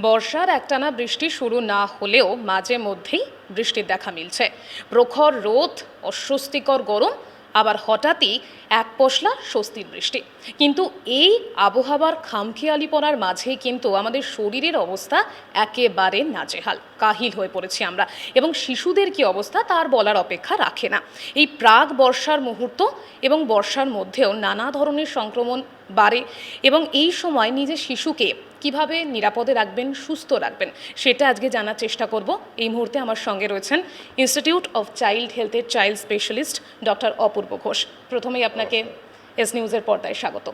বর্ষার একটানা বৃষ্টি শুরু না হলেও মাঝে মধ্যেই বৃষ্টির দেখা মিলছে। প্রখর রোদ, অস্বস্তিকর গরম, আবার হঠাৎই এক পশলা স্বস্তির বৃষ্টি। কিন্তু এই আবহাওয়ার খামখেয়ালিপনার মাঝেই কিন্তু আমাদের শরীরের অবস্থা একেবারে নাজেহাল, কাহিল হয়ে পড়েছি আমরা। এবং শিশুদের কি অবস্থা তার বলার অপেক্ষা রাখে না। এই প্রাক বর্ষার মুহূর্ত এবং বর্ষার মধ্যেও নানা ধরনের সংক্রমণ বাড়ে, এবং এই সময় নিজের শিশুকে কিভাবে নিরাপদে রাখবেন, সুস্থ রাখবেন, সেটা আজকে জানার চেষ্টা করব। এই মুহূর্তে আমার সঙ্গে রয়েছেন ইনস্টিটিউট অফ চাইল্ড হেলথের child specialist doctor Apurba Ghosh. প্রথমেই আপনাকে এস নিউজের পর্দায় স্বাগত।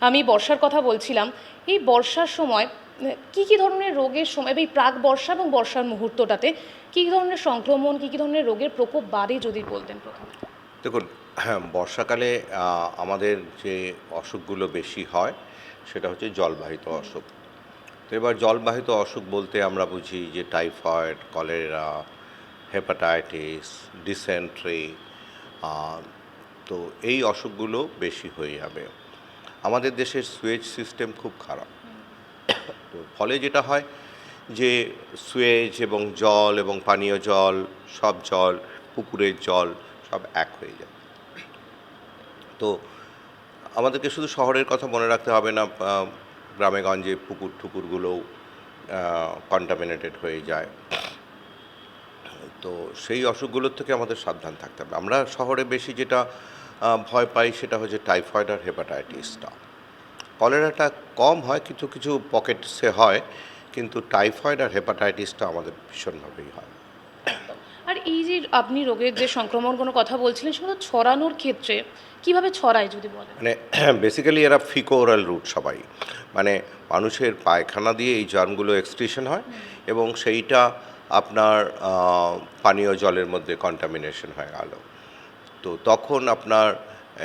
আমি বর্ষার কথা বলছিলাম, এই বর্ষার সময় কী ধরনের রোগের সময়, এই প্রাক বর্ষা এবং বর্ষার মুহূর্তটাতে কী ধরনের সংক্রমণ, কী ধরনের রোগের প্রকোপ বাড়ে যদি বলতেন প্রথমে। দেখুন, হ্যাঁ, বর্ষাকালে আমাদের যে অসুখগুলো বেশি হয় সেটা হচ্ছে জলবাহিত অসুখ। তো এবার জলবাহিত অসুখ বলতে আমরা বুঝি যে টাইফয়েড, কলেরা, হেপাটাইটিস, ডিসেন্ট্রি। তো এই অসুখগুলো বেশি হয়ে যাবে। আমাদের দেশের সুয়েজ সিস্টেম খুব খারাপ। তো ফলে যেটা হয় যে সুয়েজ এবং জল এবং পানীয় জল, সব জল, পুকুরের জল সব এক হয়ে যায়। তো আমাদেরকে শুধু শহরের কথা মনে রাখতে হবে না, গ্রামে গঞ্জে পুকুর টুকুরগুলোও কন্টামিনেটেড হয়ে যায়। তো সেই অসুখগুলোর থেকে আমাদের সাবধান থাকতে হবে। আমরা শহরে বেশি যেটা ভয় পাই সেটা হচ্ছে টাইফয়েড আর হেপাটাইটিসটা। কলেরাটা কম হয়, কিছু কিছু পকেটসে হয়, কিন্তু টাইফয়েড আর হেপাটাইটিসটা আমাদের ভীষণভাবেই হয়। আর এই যে আপনি রোগের যে সংক্রমণ কোনো কথা বলছিলেন, সেগুলো ছড়ানোর ক্ষেত্রে কিভাবে ছড়ায় যদি বলেন। মানে বেসিক্যালি এরা ফিকো ওরাল রুট সবাই, মানে মানুষের পায়খানা দিয়ে এই জার্মগুলো এক্সক্রিশন হয় এবং সেইটা আপনার পানীয় জলের মধ্যে কন্টামিনেশন হয়ে গেল। তো তখন আপনার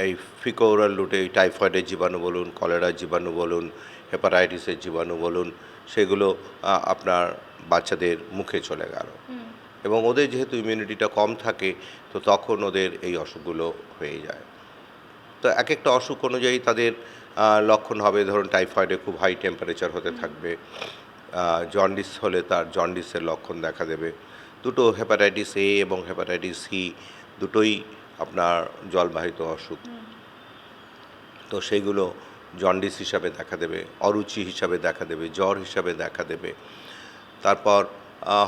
এই ফিকো ওরাল রুটে এই টাইফয়েডের জীবাণু বলুন, কলেরার জীবাণু বলুন, হেপাটাইটিসের জীবাণু বলুন, সেগুলো আপনার বাচ্চাদের মুখে চলে গেল এবং ওদের যেহেতু ইমিউনিটিটা কম থাকে, তো তখন ওদের এই অসুখগুলো হয়ে যায়। তো এক একটা অসুখ অনুযায়ী তাদের লক্ষণ হবে। ধরুন, টাইফয়েডে খুব হাই টেম্পারেচার হতে থাকবে, জন্ডিস হলে তার জন্ডিসের লক্ষণ দেখা দেবে। দুটো হেপাটাইটিস এ এবং হেপাটাইটিস সি দুটোই আপনার জলবাহিত অসুখ। তো সেইগুলো জন্ডিস হিসাবে দেখা দেবে, অরুচি হিসাবে দেখা দেবে, জ্বর হিসাবে দেখা দেবে। তারপর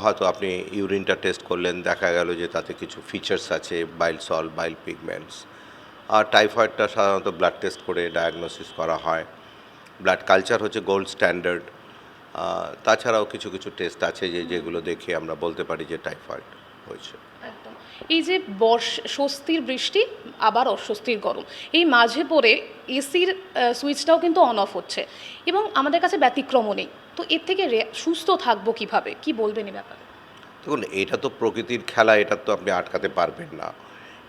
হয়তো আপনি ইউরিনটা টেস্ট করলেন, দেখা গেল যে তাতে কিছু ফিচার্স আছে, বাইল সল্ট, বাইল পিগমেন্টস। আর টাইফয়েডটা সাধারণত ব্লাড টেস্ট করে ডায়াগনোসিস করা হয়। ব্লাড কালচার হচ্ছে গোল্ড স্ট্যান্ডার্ড। তাছাড়াও কিছু কিছু টেস্ট আছে যেগুলো দেখে আমরা বলতে পারি যে টাইফয়েড হয়েছে। একদম। এই যে স্বস্তির বৃষ্টি আবার অস্বস্তির গরম, এই মাঝে পড়ে এসির সুইচটাও কিন্তু অন অফ হচ্ছে এবং আমাদের কাছে ব্যতিক্রমও নেই। তো এর থেকে সুস্থ থাকবো কিভাবে, কি বলবেন এই ব্যাপারে। দেখুন, এটা তো প্রকৃতির খেলা, এটা তো আপনি আটকাতে পারবেন না।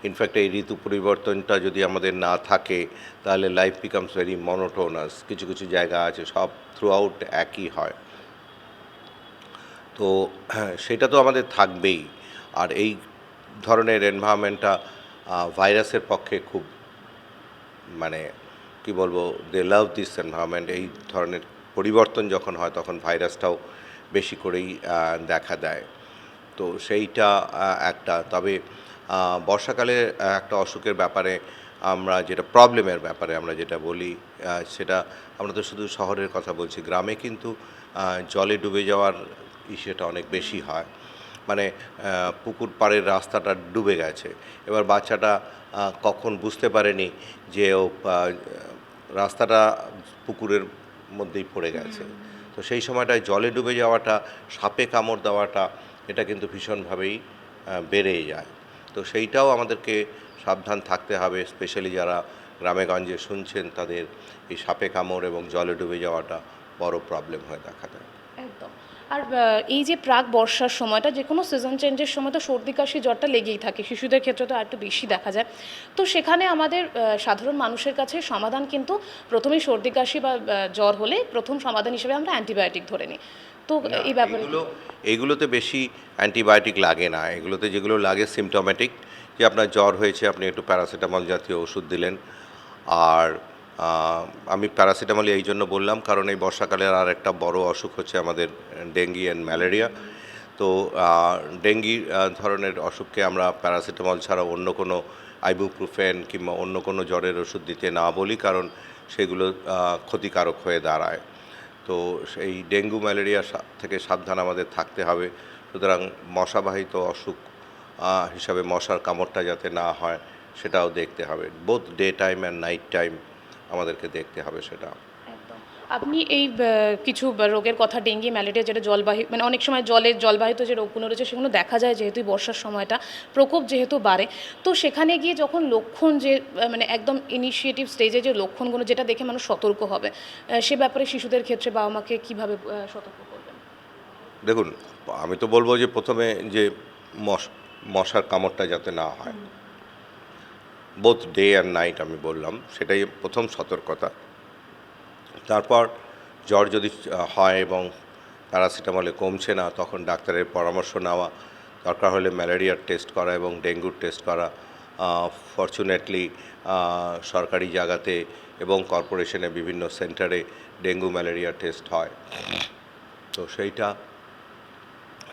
ইনফ্যাক্ট এই ঋতু পরিবর্তনটা যদি আমাদের না থাকে তাহলে লাইফ বিকামস ভেরি মনোটোনাস। কিছু কিছু জায়গা আছে সব থ্রু আউট একই হয়। তো হ্যাঁ, সেটা তো আমাদের থাকবেই। আর এই ধরনের এনভায়রনমেন্টটা ভাইরাসের পক্ষে খুব, মানে কি বলবো, দে লাভ দিস এনভায়রনমেন্ট। এই ধরনের পরিবর্তন যখন হয় তখন ভাইরাসটাও বেশি করেই দেখা দেয়। তো সেইটা একটা। তবে বর্ষাকালে একটা অসুখের ব্যাপারে আমরা যেটা প্রবলেমের ব্যাপারে আমরা যেটা বলি, সেটা আমরা তো শুধু শহরের কথা বলছি, গ্রামে কিন্তু জলে ডুবে যাওয়ার ইস্যুটা অনেক বেশি হয়। মানে পুকুর পাড়ের রাস্তাটা ডুবে গেছে, এবার বাচ্চাটা কখন বুঝতে পারেনি যে ও রাস্তাটা পুকুরের মধ্যেই পড়ে গেছে। তো সেই সময়টায় জলে ডুবে যাওয়াটা, সাপে কামড় দেওয়াটা, এটা কিন্তু ভীষণভাবেই বেড়ে যায়। তো সেইটাও আমাদেরকে সাবধান থাকতে হবে। স্পেশালি যারা গ্রামে গঞ্জে শুনছেন, তাদের এই সাপে কামড় এবং জলে ডুবে যাওয়াটা বড় প্রবলেম হয়ে দেখা দেয়। একদম। আর এই যে প্রাক বর্ষার সময়টা, যে কোনো সিজন চেঞ্জের সময় তো সর্দি কাশি জ্বরটা লেগেই থাকে, শিশুদের ক্ষেত্রে তো আর একটু বেশি দেখা যায়। তো সেখানে আমাদের সাধারণ মানুষের কাছে সমাধান কিন্তু প্রথমেই সর্দি কাশি বা জ্বর হলে প্রথম সমাধান হিসেবে আমরা অ্যান্টিবায়োটিক ধরে নিই। তো এই ব্যাপারে এইগুলোতে বেশি অ্যান্টিবায়োটিক লাগে না। এগুলোতে যেগুলো লাগে সিমটোমেটিক, যে আপনার জ্বর হয়েছে, আপনি একটু প্যারাসিটামল জাতীয় ওষুধ দিলেন। আর আমি প্যারাসিটামল এই জন্য বললাম কারণ এই বর্ষাকালের আর একটা বড় অসুখ হচ্ছে আমাদের ডেঙ্গি অ্যান্ড ম্যালেরিয়া। তো ডেঙ্গি ধরনের অসুখকে আমরা প্যারাসিটামল ছাড়া অন্য কোনো আইবুপ্রোফেন কিংবা অন্য কোনো জ্বরের ওষুধ দিতে না বলি, কারণ সেগুলো ক্ষতিকারক হয়ে দাঁড়ায়। তো সেই ডেঙ্গু ম্যালেরিয়া থেকে সাবধান আমাদের থাকতে হবে। সুতরাং মশাবাহিত অসুখ হিসাবে মশার কামড়টা যাতে না হয় সেটাও দেখতে হবে। Both day time and night time আমাদেরকে দেখতে হবে সেটা। একদম। আপনি এই কিছু রোগের কথা, ডেঙ্গি ম্যালেরিয়া, যেটা জলবাহী, মানে অনেক সময় জলবাহিত যে রোগগুলো রয়েছে সেগুলো দেখা যায় যেহেতু বর্ষার সময়টা প্রকোপ যেহেতু বাড়ে, তো সেখানে গিয়ে যখন লক্ষণ যে মানে একদম ইনিশিয়েটিভ স্টেজে যে লক্ষণগুলো যেটা দেখে মানুষ সতর্ক হবে, সে ব্যাপারে শিশুদের ক্ষেত্রে বাবা মাকে কীভাবে সতর্ক করবেন? দেখুন, আমি তো বলবো যে প্রথমে যে মশার কামড়টা যাতে না হয়, বোথ ডে অ্যান্ড নাইট আমি বললাম, সেটাই প্রথম সতর্কতা। তারপর জ্বর যদি হয় এবং প্যারাসিটামলে কমছে না, তখন ডাক্তারের পরামর্শ নেওয়া, দরকার হলে ম্যালেরিয়ার টেস্ট করা এবং ডেঙ্গুর টেস্ট করা। ফরচুনেটলি সরকারি জায়গাতে এবং কর্পোরেশনে বিভিন্ন সেন্টারে ডেঙ্গু ম্যালেরিয়া টেস্ট হয়, তো সেইটা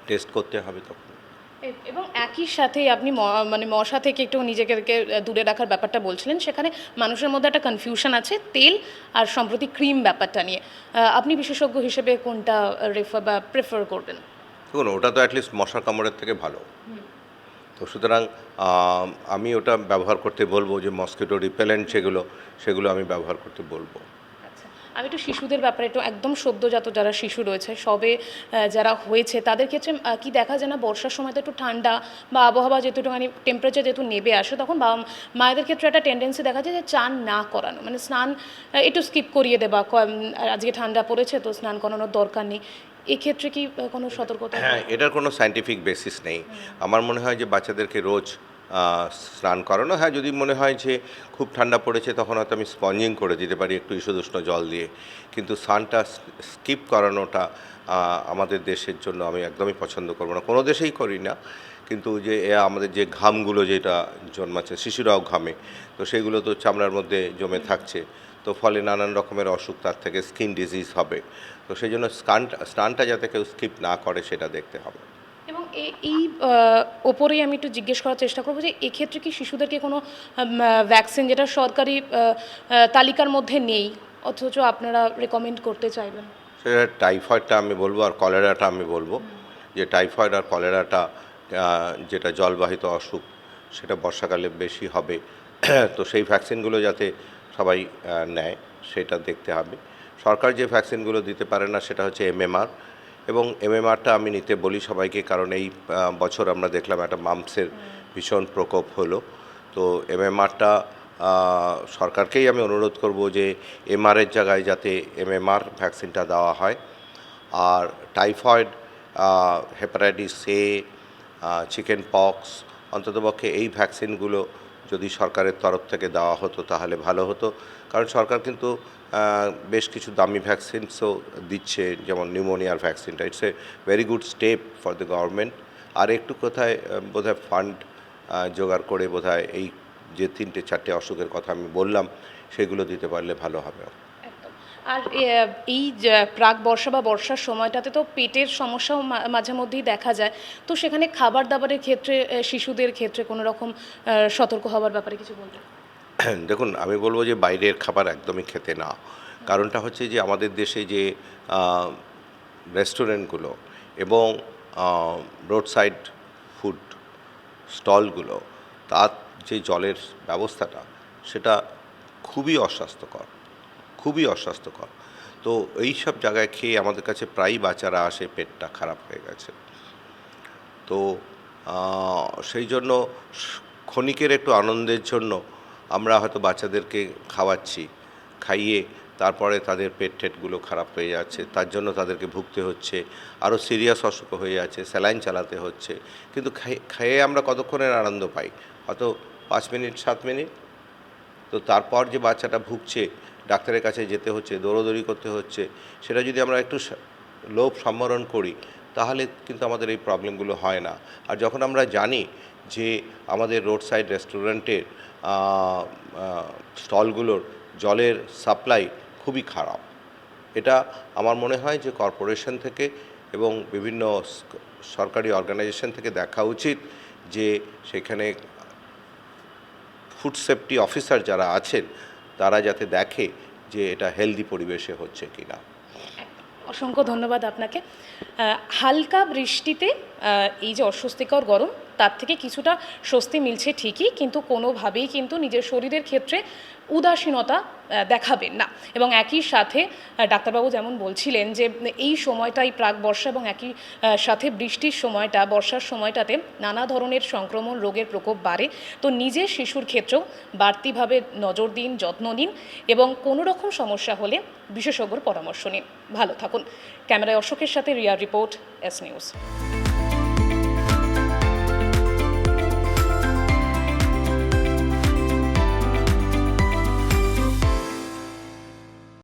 টেস্ট করতে হবে তখন। এবং একই সাথে আপনি মানে মশা থেকে একটু নিজেকে দূরে রাখার ব্যাপারটা বলছিলেন, সেখানে মানুষের মধ্যে একটা কনফিউশন আছে তেল আর সম্প্রতি ক্রিম ব্যাপারটা নিয়ে। আপনি বিশেষজ্ঞ হিসেবে কোনটা রেফার বা প্রেফার করবেন? দেখুন, ওটা তো অ্যাটলিস্ট মশার কামড়ের থেকে ভালো। তো সুতরাং আমি ওটা ব্যবহার করতে বলবো, যে মসকিটো রিপেলেন্ট সেগুলো আমি ব্যবহার করতে বলবো। আচ্ছা, আমি একটু শিশুদের ব্যাপারে, একটু একদম সদ্যজাত যারা শিশু রয়েছে, সবে যারা হয়েছে, তাদের ক্ষেত্রে কি দেখা যায় না, বর্ষার সময় তো একটু ঠান্ডা বা আবহাওয়া যেহেতু একটুখানি টেম্পারেচার যেহেতু নেবে আসে, তখন বাবা মায়েদের ক্ষেত্রে একটা টেন্ডেন্সি দেখা যায় যে চান না করানো, মানে স্নান একটু স্কিপ করিয়ে দেবা, আজকে ঠান্ডা পড়েছে তো স্নান করানোর দরকার নেই। এক্ষেত্রে কি কোনো সতর্কতা? হ্যাঁ, এটার কোনো সায়েন্টিফিক বেসিস নেই। আমার মনে হয় যে বাচ্চাদেরকে রোজ স্নান করানো, হ্যাঁ, যদি মনে হয় যে খুব ঠান্ডা পড়েছে তখন হয়তো আমি স্পঞ্জিং করে দিতে পারি একটু ঈষদুষ্ণ জল দিয়ে, কিন্তু স্নানটা স্কিপ করানোটা আমাদের দেশের জন্য আমি একদমই পছন্দ করবো না। কোনো দেশেই করি না, কিন্তু যে আমাদের যে ঘামগুলো যেটা জন্মাচ্ছে, শিশুরাও ঘামে, তো সেগুলো তো চামড়ার মধ্যে জমে থাকছে, তো ফলে নানান রকমের অসুখ, তার থেকে স্কিন ডিজিজ হবে। তো সেই জন্য স্নানটা যাতে কেউ স্কিপ না করে সেটা দেখতে হবে। এবং এই ওপরেই আমি একটু জিজ্ঞেস করার চেষ্টা করবো যে এক্ষেত্রে কি শিশুদেরকে কোনো ভ্যাকসিন, যেটা সরকারি তালিকার মধ্যে নেই, অথচ আপনারা রেকমেন্ড করতে চাইবেন? সেটা টাইফয়েডটা আমি বলবো, আর কলেরাটা আমি বলবো, যে টাইফয়েড আর কলেরাটা যেটা জলবাহিত অসুখ, সেটা বর্ষাকালে বেশি হবে। তো সেই ভ্যাকসিনগুলো যাতে সবাই নেয় সেটা দেখতে হবে। সরকার যে ভ্যাকসিনগুলো দিতে পারে না সেটা হচ্ছে এমএমআর, এবং এমএমআরটা আমি নিতে বলি সবাইকে, কারণ এই বছর আমরা দেখলাম একটা মাম্পসের ভীষণ প্রকোপ হলো। তো এমএমআরটা সরকারকেই আমি অনুরোধ করব যে এমআরের জায়গায় যাতে এমএমআর ভ্যাকসিনটা দেওয়া হয়। আর typhoid, hepatitis A, chicken pox, অন্ততপক্ষে এই ভ্যাকসিনগুলো যদি সরকারের তরফ থেকে দেওয়া হতো তাহলে ভালো হতো, কারণ সরকার কিন্তু বেশ কিছু দামি ভ্যাকসিনসও দিচ্ছে, যেমন নিউমোনিয়ার ভ্যাকসিনটা। It's a very good step for the government. আর একটু কোথায় বোধহয় ফান্ড জোগাড় করে বোধহয় এই যে 3-4টে অসুখের কথা আমি বললাম সেগুলো দিতে পারলে ভালো হবে। একদম। আর এই যে প্রাক বর্ষা বা বর্ষার সময়টাতে তো পেটের সমস্যাও মাঝে মধ্যেই দেখা যায়, তো সেখানে খাবার দাবারের ক্ষেত্রে শিশুদের ক্ষেত্রে কোনো রকম সতর্ক হওয়ার ব্যাপারে কিছু বলবেন? দেখুন, আমি বলবো যে বাইরের খাবার একদমই খেতে না। কারণটা হচ্ছে যে আমাদের দেশে যে রেস্টুরেন্টগুলো এবং রোড সাইড ফুড স্টলগুলো, তার যে জলের ব্যবস্থাটা সেটা খুবই অস্বাস্থ্যকর, খুবই অস্বাস্থ্যকর। তো এই সব জায়গায় খেয়ে আমাদের কাছে প্রায়ই বাচ্চারা আসে পেটটা খারাপ হয়ে গেছে। তো সেই জন্য ক্ষণিকের একটু আনন্দের জন্য আমরা হয়তো বাচ্চাদেরকে খাওয়াচ্ছি, খাইয়ে তারপরে তাদের পেট টেটগুলো খারাপ হয়ে যাচ্ছে, তার জন্য তাদেরকে ভুগতে হচ্ছে, আরও সিরিয়াস অসুখ হয়ে যাচ্ছে, স্যালাইন চালাতে হচ্ছে। কিন্তু খেয়ে আমরা কতক্ষণের আনন্দ পাই? হয়তো 5 মিনিট 7 মিনিট। তো তারপর যে বাচ্চাটা ভুগছে, ডাক্তারের কাছে যেতে হচ্ছে, দৌড়োদৌড়ি করতে হচ্ছে, সেটা যদি আমরা একটু লোভ সম্বরণ করি তাহলে কিন্তু আমাদের এই প্রবলেমগুলো হয় না। আর যখন আমরা জানি যে আমাদের রোড সাইড রেস্টুরেন্টের স্টলগুলোর জলের সাপ্লাই খুবই খারাপ। এটা আমার মনে হয় যে কর্পোরেশন থেকে এবং বিভিন্ন সরকারি অর্গানাইজেশন থেকে দেখা উচিত যে সেখানে ফুড সেফটি অফিসার যারা আছেন তারা যাতে দেখে যে এটা হেলদি পরিবেশে হচ্ছে কিনা। অসংখ্য ধন্যবাদ আপনাকে। হালকা বৃষ্টিতে এই যে অস্বস্তিকর গরম, তার থেকে কিছুটা স্বস্তি মিলছে ঠিকই, কিন্তু কোনোভাবেই কিন্তু নিজের শরীরের ক্ষেত্রে উদাসীনতা দেখাবেন না। এবং একই সাথে ডাক্তারবাবু যেমন বলছিলেন যে এই সময়টাই প্রাক বর্ষা এবং একই সাথে বৃষ্টির সময়টা, বর্ষার সময়টাতে নানা ধরনের সংক্রমণ রোগের প্রকোপ বাড়ে। তো নিজের শিশুর ক্ষেত্রেও বাড়তিভাবে নজর দিন, যত্ন নিন এবং কোনো রকম সমস্যা হলে বিশেষজ্ঞর পরামর্শ নিন। ভালো থাকুন। ক্যামেরায় অশোকের সাথে রিয়া রিপোর্ট, এস নিউজ।